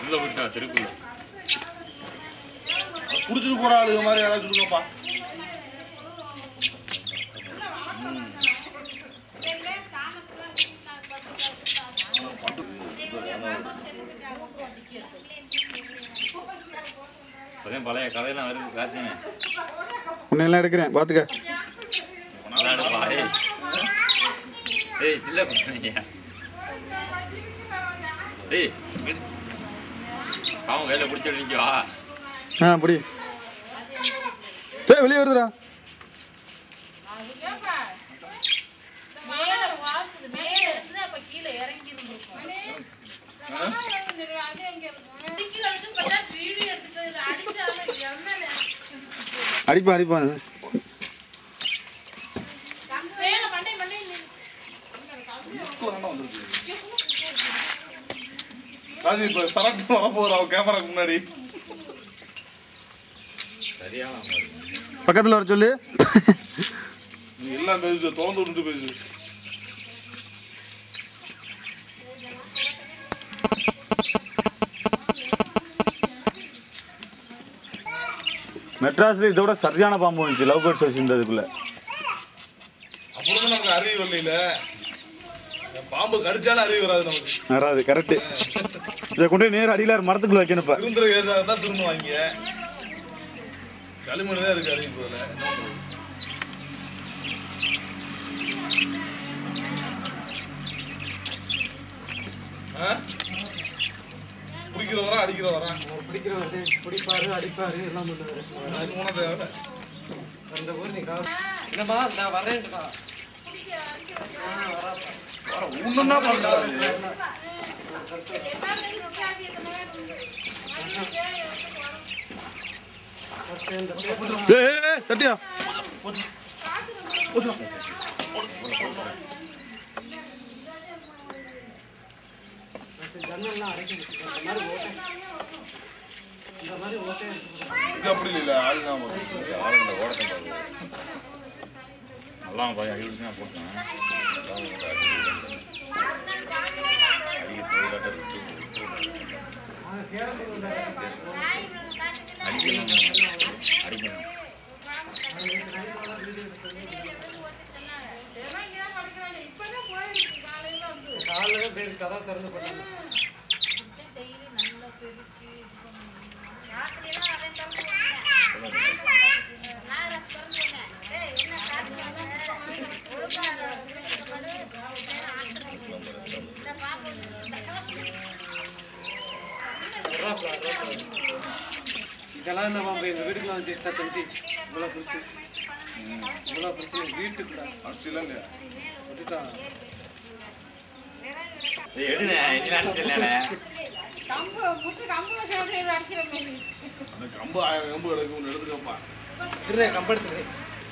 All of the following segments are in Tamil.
உள்ள விட்டா திருக்குள்ள புடிச்சிட்டு போற ஆளுங்க மாதிரி யாராவது சொல்லுங்கப்பா. பழைய கதையெல்லாம் வருது காசுங்க. உன்னெல்லாம் எடுக்கிறேன் பாத்துக்க. ஏய் இல்ல பண்ணீங்க. ஏய் பாவம் கையில பிடிச்சி நிற்கவா. அப்படி வெளியே வருதுடா. அடிப்பான் அடிப்பான். இப்ப சரட்டு வர போறா கேமராக்கு முன்னாடி. சரியான பக்கத்துல வர சொல்லு. நீ எல்லாம் பேசு, திறந்து விட்டுட்டு பேசு. மெட்ராஸ்ல இதை விட சரியான பாம்பு வந்துச்சு. லவ் பேர்ட்ஸ் வச்சிருந்ததுக்குள்ள. அப்புறம் நமக்கு அறிவு வரல. பாம்பு கடிச்சாலும் அறிவு வராது நமக்கு. வராது கரெக்ட். இதை கொண்டு நேரம் அடியில மரத்துக்குள்ள வைக்கணுப்பா. திருந்துற கேஸா இருந்தா திரும்ப வாங்க. களிமண் தான் இருக்கு அறிவு போல. பிடிக்கிற வரா அடிக்கிற வரா. பிடிப்பாரு அடிப்பாரு எல்லாம் பண்ணுவாரு. அந்த ஊர் நீ என்னமா நான் வரேன்டா. ஒண்ணுன்னா பண்றாரு. தட்டியா அப்படி இல்ல ஆளுங்க ஓடத்தை நல்லா அடிக்கடிச்சு நான் போட்டேன். கதை திறந்து பண்ண இதெல்லாம் என்ன பாம்பு எங்க வீட்டுக்குள்ள வந்து எட்டா தம்பி இவ்வளோ பெருசு இவ்வளோ பெருசு வீட்டுக்குள்ள அரசியலாம் விட்டுட்டா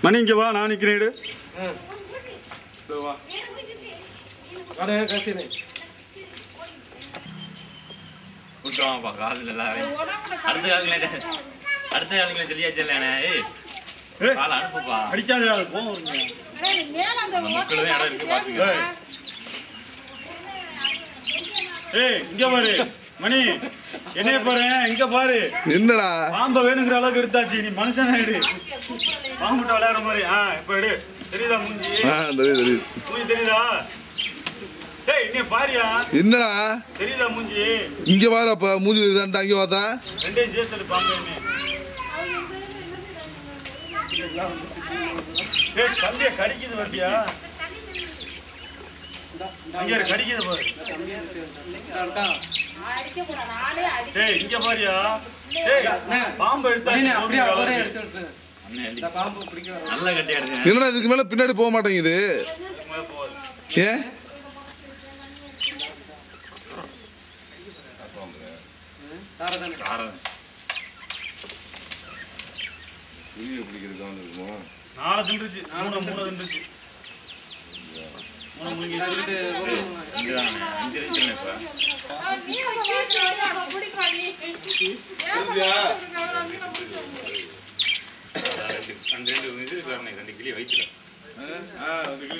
மணி இங்க வா, நான் நிக்கிறேன். சரி வா. காசு விட்டுவாங்கப்பா காதுல அடுத்த காலங்கள தெரியாச்சல்ல. ஏய் கால அனுப்புப்பா. அடிக்காதே, அது போகும். மக்கள் தான் இடம் இருக்கு பாத்துக்க. ஏய் இங்க பாரு மணி, என்னைய பாரு, இங்க பாரு. என்னடா பாம்பை வேணுங்கிற அளவுக்கு எடுத்தாச்சு. நீ மனுஷனா எடு. பாம்புட்ட விளையாடுற மாதிரி. இப்ப எடு. தெரியுதா மூஞ்சி? தெரியுது. மூஞ்சி தெரியுதா? ஏய் இன்னைய பாரியா. என்னடா தெரியுதா மூஞ்சி? இங்க பாருப்பா மூஞ்சி தான்டா. இங்க பார்த்தா ரெண்டையும் சேர்த்து பாம்பு. ஏய் கம்பிய கடிக்குது பாத்தியா? அங்க கடிக்குது பாரு. ஏய் இங்க பாரியா. ஏய் பாம்பு எடுத்தா நல்ல கட்டி எடுங்க. என்னடா இதுக்கு மேல பின்னாடி போக மாட்டேங்குது. ஏன் நாலு தின்றுச்சு. மூணு தின்றுச்சு.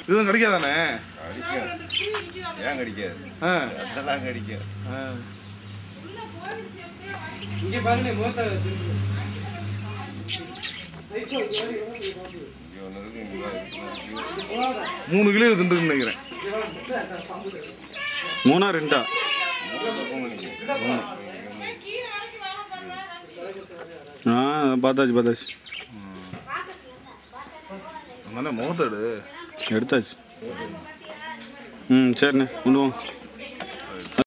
இதுவும் கிடைக்காதானே? ஏன் கடிக்காது? அதெல்லாம் கடிக்கும். இங்கே பாருங்க முகத்தை இங்க ஒன்று இருக்கு, இங்க இருக்கு. 3 கிலோ இருக்குன்னு நினைக்கிறேன். 3ஆ 2ஆ? பார்த்தாச்சு. முகத்தை எடுத்தாச்சு. சரிண்ணே கொண்டு வாங்க.